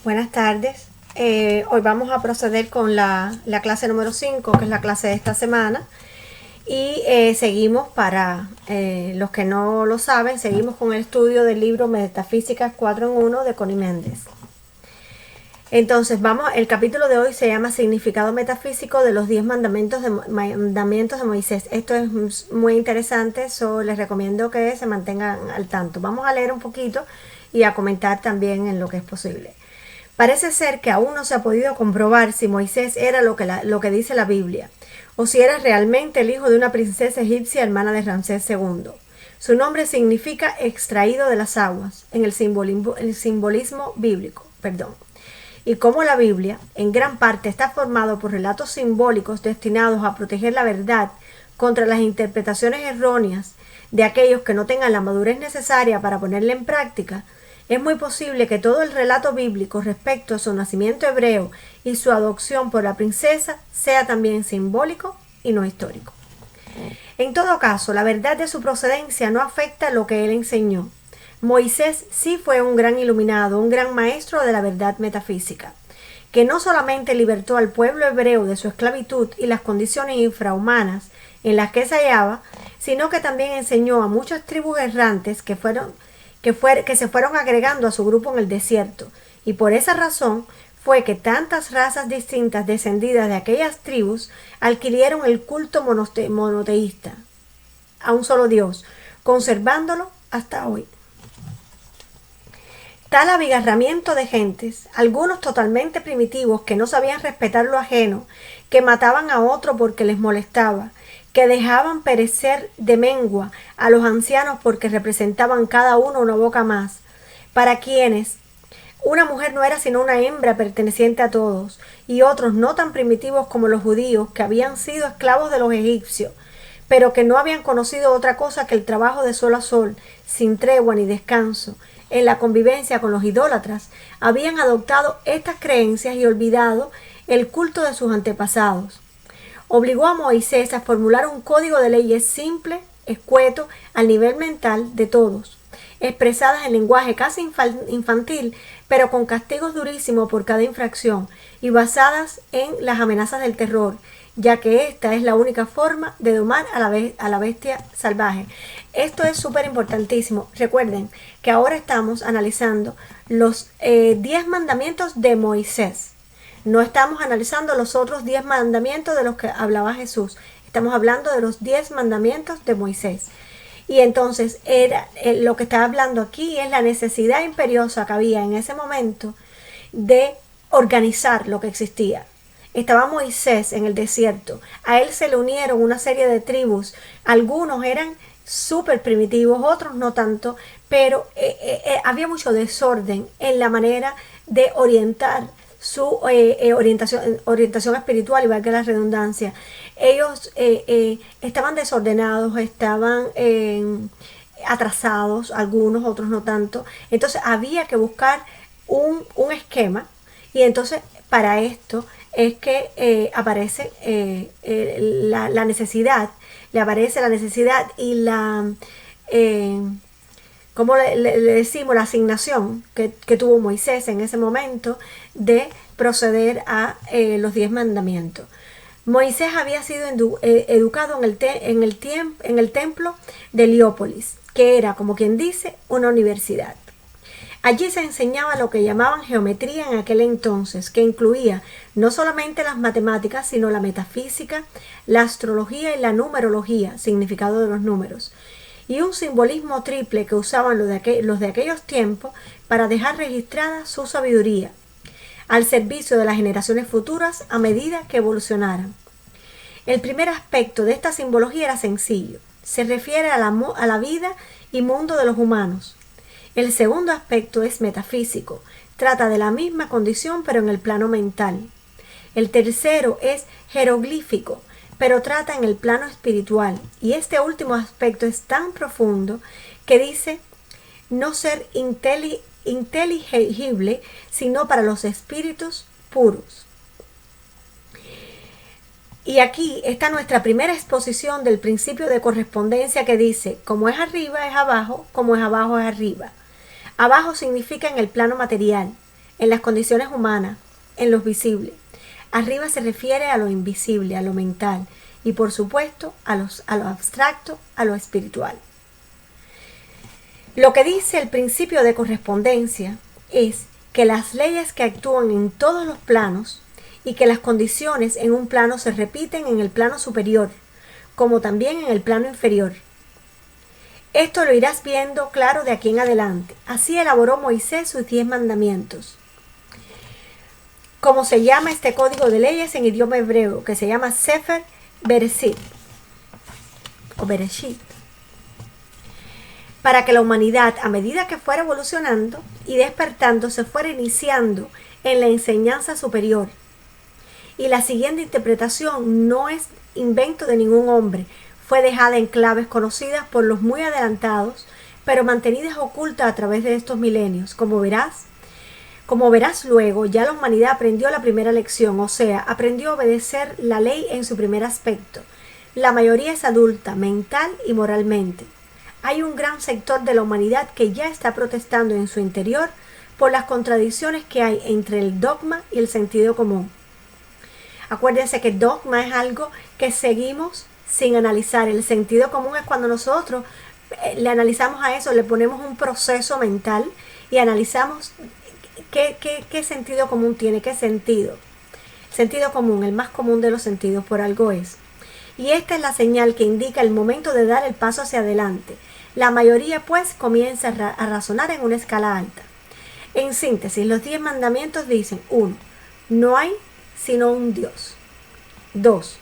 Buenas tardes. Hoy vamos a proceder con la clase número 5, que es la clase de esta semana. Y seguimos, para los que no lo saben, seguimos con el estudio del libro Metafísicas 4 en 1 de Connie Méndez. Entonces, el capítulo de hoy se llama Significado Metafísico de los 10 mandamientos de Moisés. Esto es muy interesante, les recomiendo que se mantengan al tanto. Vamos a leer un poquito y a comentar también en lo que es posible. Parece ser que aún no se ha podido comprobar si Moisés era lo que dice la Biblia, o si era realmente el hijo de una princesa egipcia hermana de Ramsés II. Su nombre significa extraído de las aguas, en el simbolismo bíblico. Y como la Biblia, en gran parte, está formado por relatos simbólicos destinados a proteger la verdad contra las interpretaciones erróneas de aquellos que no tengan la madurez necesaria para ponerla en práctica, es muy posible que todo el relato bíblico respecto a su nacimiento hebreo y su adopción por la princesa sea también simbólico y no histórico. En todo caso, la verdad de su procedencia no afecta lo que él enseñó. Moisés sí fue un gran iluminado, un gran maestro de la verdad metafísica, que no solamente libertó al pueblo hebreo de su esclavitud y las condiciones infrahumanas en las que se hallaba, sino que también enseñó a muchas tribus errantes que se fueron agregando a su grupo en el desierto, y por esa razón fue que tantas razas distintas descendidas de aquellas tribus adquirieron el culto monoteísta a un solo Dios, conservándolo hasta hoy. Tal abigarramiento de gentes, algunos totalmente primitivos que no sabían respetar lo ajeno, que mataban a otro porque les molestaba, que dejaban perecer de mengua a los ancianos porque representaban cada uno una boca más, para quienes una mujer no era sino una hembra perteneciente a todos, y otros no tan primitivos como los judíos, que habían sido esclavos de los egipcios, pero que no habían conocido otra cosa que el trabajo de sol a sol, sin tregua ni descanso, en la convivencia con los idólatras, habían adoptado estas creencias y olvidado el culto de sus antepasados. Obligó a Moisés a formular un código de leyes simple, escueto, al nivel mental de todos, expresadas en lenguaje casi infantil, pero con castigos durísimos por cada infracción y basadas en las amenazas del terror, ya que esta es la única forma de domar a la bestia salvaje. Esto es súper importantísimo. Recuerden que ahora estamos analizando los 10 mandamientos de Moisés. No estamos analizando los otros 10 mandamientos de los que hablaba Jesús. Estamos hablando de los 10 mandamientos de Moisés. Y entonces lo que está hablando aquí es la necesidad imperiosa que había en ese momento de organizar lo que existía. Estaba Moisés en el desierto. A él se le unieron una serie de tribus. Algunos eran súper primitivos, otros no tanto, pero había mucho desorden en la manera de orientar su orientación espiritual, y valga la redundancia. Ellos estaban desordenados, estaban atrasados, algunos, otros no tanto. Entonces había que buscar un esquema, y entonces para esto es que aparece la necesidad, le aparece la necesidad y la como le decimos, la asignación que tuvo Moisés en ese momento de proceder a los 10 mandamientos. Moisés había sido educado en el templo de Heliópolis, que era, como quien dice, una universidad. Allí se enseñaba lo que llamaban geometría en aquel entonces, que incluía no solamente las matemáticas, sino la metafísica, la astrología y la numerología, significado de los números, y un simbolismo triple que usaban los de aquellos tiempos para dejar registrada su sabiduría, al servicio de las generaciones futuras a medida que evolucionaran. El primer aspecto de esta simbología era sencillo, se refiere a la vida y mundo de los humanos. El segundo aspecto es metafísico, trata de la misma condición pero en el plano mental. El tercero es jeroglífico, pero trata en el plano espiritual, y este último aspecto es tan profundo que dice no ser inteligible sino para los espíritus puros. Y aquí está nuestra primera exposición del principio de correspondencia, que dice: como es arriba es abajo, como es abajo es arriba. Abajo significa en el plano material, en las condiciones humanas, en lo visible. Arriba se refiere a lo invisible, a lo mental y por supuesto a lo abstracto, a lo espiritual. Lo que dice el principio de correspondencia es que las leyes que actúan en todos los planos y que las condiciones en un plano se repiten en el plano superior, como también en el plano inferior. Esto lo irás viendo claro de aquí en adelante. Así elaboró Moisés sus 10 mandamientos. Como se llama este código de leyes en idioma hebreo, que se llama Sefer Bereshit o Bereshit, para que la humanidad, a medida que fuera evolucionando y despertando, se fuera iniciando en la enseñanza superior. Y la siguiente interpretación no es invento de ningún hombre, fue dejada en claves conocidas por los muy adelantados, pero mantenidas ocultas a través de estos milenios. Como verás luego, ya la humanidad aprendió la primera lección, o sea, aprendió a obedecer la ley en su primer aspecto. La mayoría es adulta, mental y moralmente. Hay un gran sector de la humanidad que ya está protestando en su interior por las contradicciones que hay entre el dogma y el sentido común. Acuérdense que dogma es algo que seguimos sin analizar. El sentido común es cuando nosotros le analizamos a eso, le ponemos un proceso mental y analizamos qué sentido común tiene, qué sentido. Sentido común, el más común de los sentidos, por algo es. Y esta es la señal que indica el momento de dar el paso hacia adelante. La mayoría, pues, comienza a razonar en una escala alta. En síntesis, los 10 mandamientos dicen: 1. No hay sino un Dios. 2.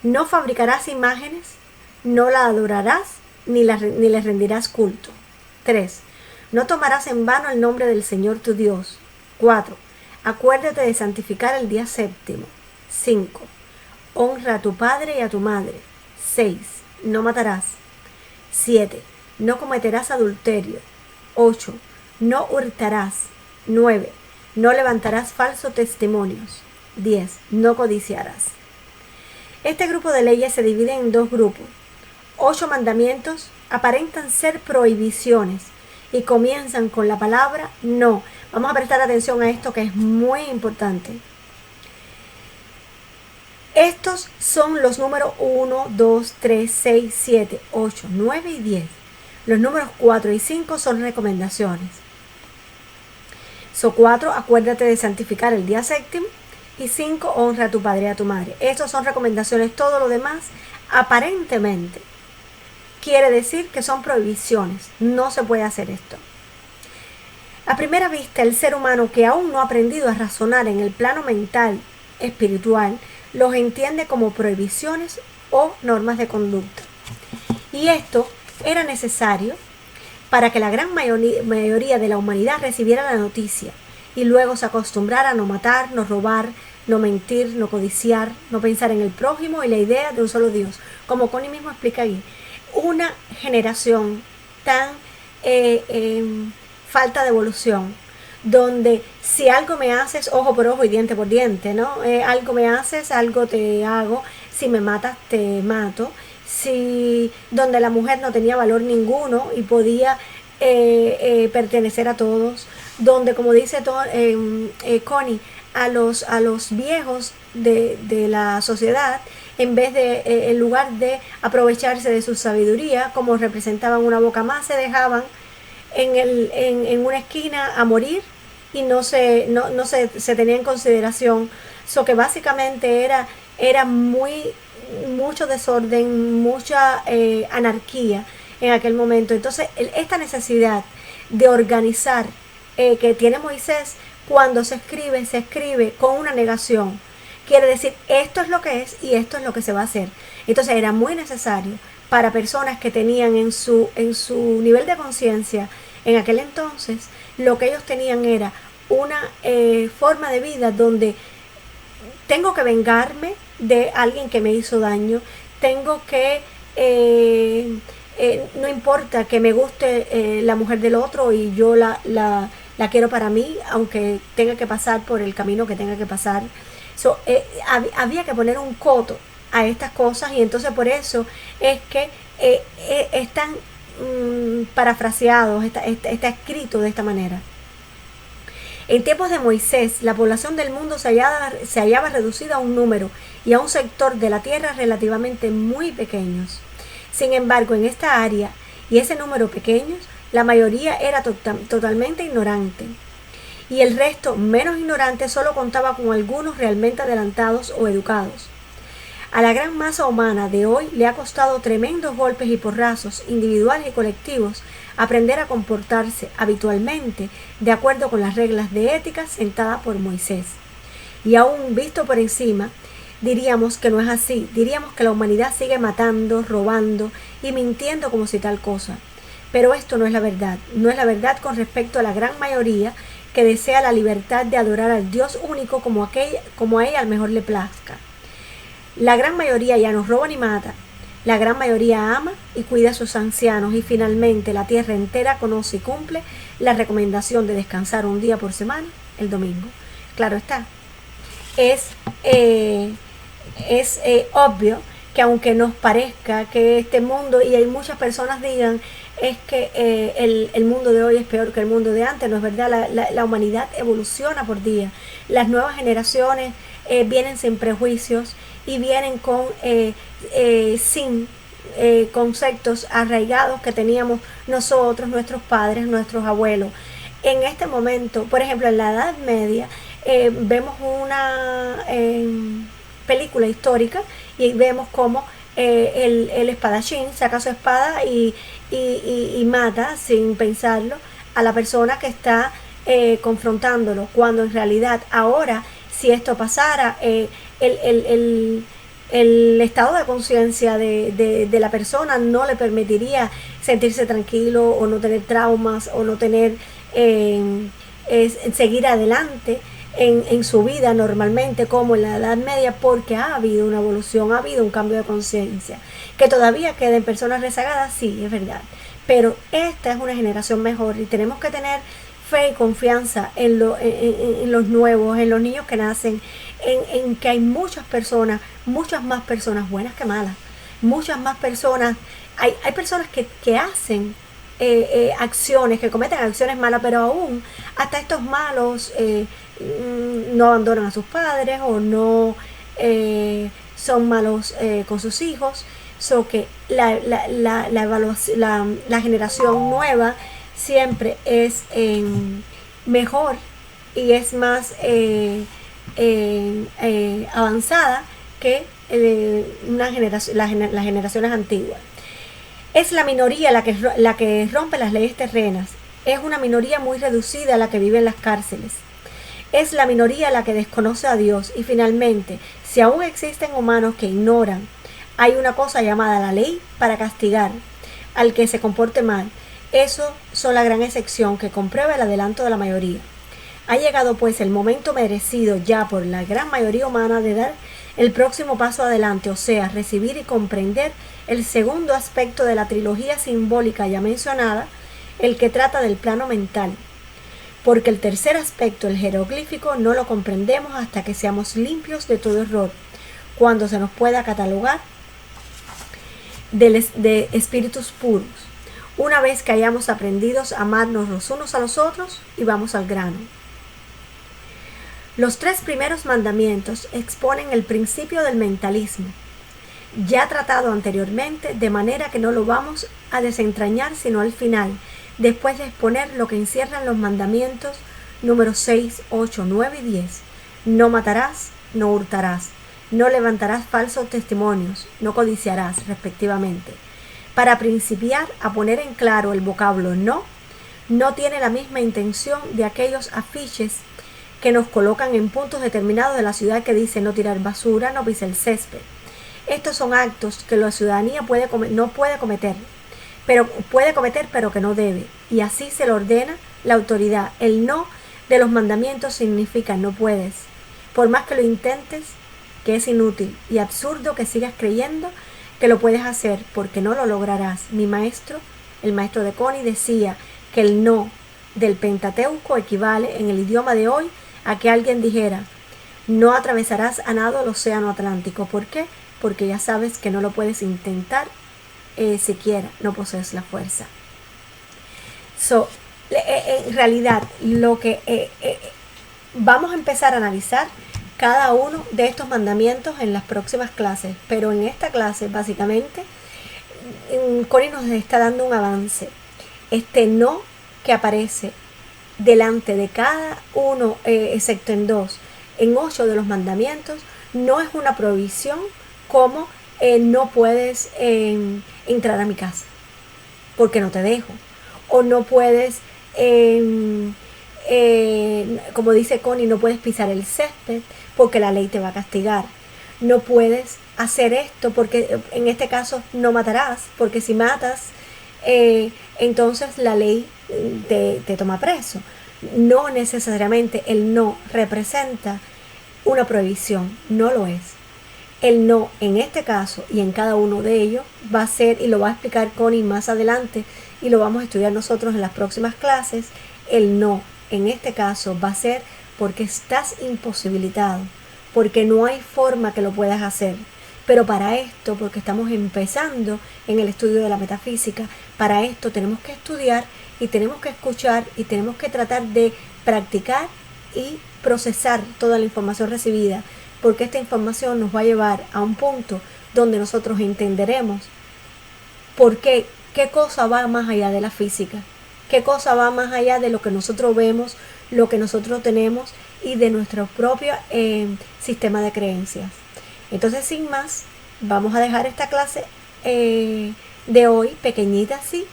No fabricarás imágenes, no la adorarás, ni le rendirás culto. 3. No tomarás en vano el nombre del Señor tu Dios. 4. Acuérdate de santificar el día séptimo. 5. Honra a tu padre y a tu madre. 6. No matarás. 7. No cometerás adulterio. 8. No hurtarás. 9. No levantarás falsos testimonios. 10. No codiciarás. Este grupo de leyes se divide en 2 grupos. 8 mandamientos aparentan ser prohibiciones y comienzan con la palabra no. Vamos a prestar atención a esto, que es muy importante. Estos son los números 1, 2, 3, 6, 7, 8, 9 y 10. Los números 4 y 5 son recomendaciones. 4, acuérdate de santificar el día séptimo. Y 5, honra a tu padre y a tu madre. Estos son recomendaciones. Todo lo demás, aparentemente, quiere decir que son prohibiciones. No se puede hacer esto. A primera vista, el ser humano que aún no ha aprendido a razonar en el plano mental, espiritual, los entiende como prohibiciones o normas de conducta. Y esto era necesario para que la gran mayoría de la humanidad recibiera la noticia y luego se acostumbrara a no matar, no robar, no mentir, no codiciar, no pensar en el prójimo y la idea de un solo Dios. Como Connie mismo explica ahí, una generación tan falta de evolución, donde si algo me haces, ojo por ojo y diente por diente, ¿no? Algo me haces, algo te hago, si me matas, te mato. Donde la mujer no tenía valor ninguno y podía pertenecer a todos, donde, como dice Connie, a los viejos de la sociedad, en lugar de aprovecharse de su sabiduría, como representaban una boca más, se dejaban en una esquina a morir y no se tenía en consideración. Que básicamente era mucho desorden, mucha anarquía en aquel momento. Entonces, esta necesidad de organizar que tiene Moisés, cuando se escribe con una negación. Quiere decir, esto es lo que es y esto es lo que se va a hacer. Entonces, era muy necesario para personas que tenían en su nivel de conciencia en aquel entonces, lo que ellos tenían era una forma de vida donde tengo que vengarme de alguien que me hizo daño, tengo que no importa que me guste la mujer del otro y yo la quiero para mí, aunque tenga que pasar por el camino que tenga que pasar. Había que poner un coto a estas cosas, y entonces por eso es que están parafraseados, está escrito de esta manera. En tiempos de Moisés, la población del mundo se hallaba reducida a un número y a un sector de la tierra relativamente muy pequeños. Sin embargo, en esta área y ese número pequeños, la mayoría era totalmente ignorante. Y el resto, menos ignorante, solo contaba con algunos realmente adelantados o educados. A la gran masa humana de hoy le ha costado tremendos golpes y porrazos, individuales y colectivos, aprender a comportarse habitualmente de acuerdo con las reglas de ética sentadas por Moisés. Y aún visto por encima, diríamos que no es así, diríamos que la humanidad sigue matando, robando y mintiendo como si tal cosa. Pero esto no es la verdad, no es la verdad con respecto a la gran mayoría que desea la libertad de adorar al Dios único como a ella al mejor le plazca. La gran mayoría ya no roba ni mata. La gran mayoría ama y cuida a sus ancianos y finalmente la tierra entera conoce y cumple la recomendación de descansar un día por semana, el domingo. Claro está. Es obvio que aunque nos parezca que este mundo, y hay muchas personas digan, es que el mundo de hoy es peor que el mundo de antes, no es verdad, la humanidad evoluciona por día. Las nuevas generaciones vienen sin prejuicios y vienen sin conceptos arraigados que teníamos nosotros, nuestros padres, nuestros abuelos. En este momento, por ejemplo, en la Edad Media, vemos una película histórica y vemos cómo el espadachín saca su espada y mata sin pensarlo a la persona que está confrontándolo, cuando en realidad ahora, si esto pasara, el estado de conciencia de la persona no le permitiría sentirse tranquilo o no tener traumas o no tener seguir adelante en su vida normalmente como en la Edad Media, porque ha habido una evolución, ha habido un cambio de conciencia. Que todavía queden personas rezagadas, sí, es verdad, pero esta es una generación mejor y tenemos que tener fe y confianza en los nuevos, en los niños que nacen, en que hay muchas más personas buenas que malas, muchas más personas, hay personas que hacen acciones, que cometen acciones malas, pero aún hasta estos malos no abandonan a sus padres o no son malos con sus hijos. So que la generación nueva siempre es mejor y es más avanzada que las generaciones antiguas. Es la minoría la que rompe las leyes terrenas. Es una minoría muy reducida la que vive en las cárceles. Es la minoría la que desconoce a Dios. Y finalmente, si aún existen humanos que ignoran, hay una cosa llamada la ley para castigar al que se comporte mal. Eso son la gran excepción que comprueba el adelanto de la mayoría. Ha llegado pues el momento merecido ya por la gran mayoría humana de dar el próximo paso adelante, o sea, recibir y comprender el segundo aspecto de la trilogía simbólica ya mencionada, el que trata del plano mental. Porque el tercer aspecto, el jeroglífico, no lo comprendemos hasta que seamos limpios de todo error, cuando se nos pueda catalogar de espíritus puros, una vez que hayamos aprendido a amarnos los unos a los otros, y vamos al grano. Los 3 primeros mandamientos exponen el principio del mentalismo, ya tratado anteriormente, de manera que no lo vamos a desentrañar sino al final, después de exponer lo que encierran los mandamientos números 6, 8, 9 y 10. No matarás, no hurtarás, no levantarás falsos testimonios, no codiciarás, respectivamente. Para principiar a poner en claro el vocablo no tiene la misma intención de aquellos afiches que nos colocan en puntos determinados de la ciudad que dice no tirar basura, no pisar el césped. Estos son actos que la ciudadanía no puede cometer, pero que no debe, y así se le ordena la autoridad. El no de los mandamientos significa no puedes, por más que lo intentes, que es inútil y absurdo que sigas creyendo que lo puedes hacer, porque no lo lograrás. Mi maestro, el maestro de Connie, decía que el no del Pentateuco equivale en el idioma de hoy a que alguien dijera no atravesarás a nado el océano Atlántico. ¿Por qué? Porque ya sabes que no lo puedes intentar siquiera, no posees la fuerza. En realidad, lo que Vamos a empezar a analizar cada uno de estos mandamientos en las próximas clases, pero en esta clase básicamente Connie nos está dando un avance. Este no que aparece delante de cada uno, excepto en 2, en 8 de los mandamientos, no es una prohibición como no puedes entrar a mi casa porque no te dejo, o no puedes, como dice Connie, no puedes pisar el césped porque la ley te va a castigar, no puedes hacer esto porque en este caso no matarás, porque si matas entonces la ley te toma preso. No necesariamente el no representa una prohibición, no lo es. El no en este caso y en cada uno de ellos va a ser, y lo va a explicar Connie más adelante y lo vamos a estudiar nosotros en las próximas clases, el no en este caso va a ser porque estás imposibilitado, porque no hay forma que lo puedas hacer. Pero para esto, porque estamos empezando en el estudio de la metafísica, para esto tenemos que estudiar y tenemos que escuchar y tenemos que tratar de practicar y procesar toda la información recibida, porque esta información nos va a llevar a un punto donde nosotros entenderemos por qué cosa va más allá de la física, qué cosa va más allá de lo que nosotros vemos, lo que nosotros tenemos y de nuestro propio sistema de creencias. Entonces, sin más, vamos a dejar esta clase de hoy, pequeñita así,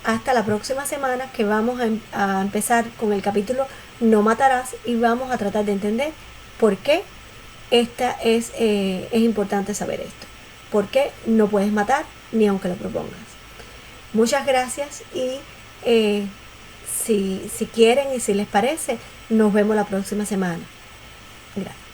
hasta la próxima semana, que vamos a empezar con el capítulo No matarás y vamos a tratar de entender por qué es importante saber esto. ¿Por qué no puedes matar ni aunque lo propongas? Muchas gracias y si quieren y si les parece, nos vemos la próxima semana. Gracias.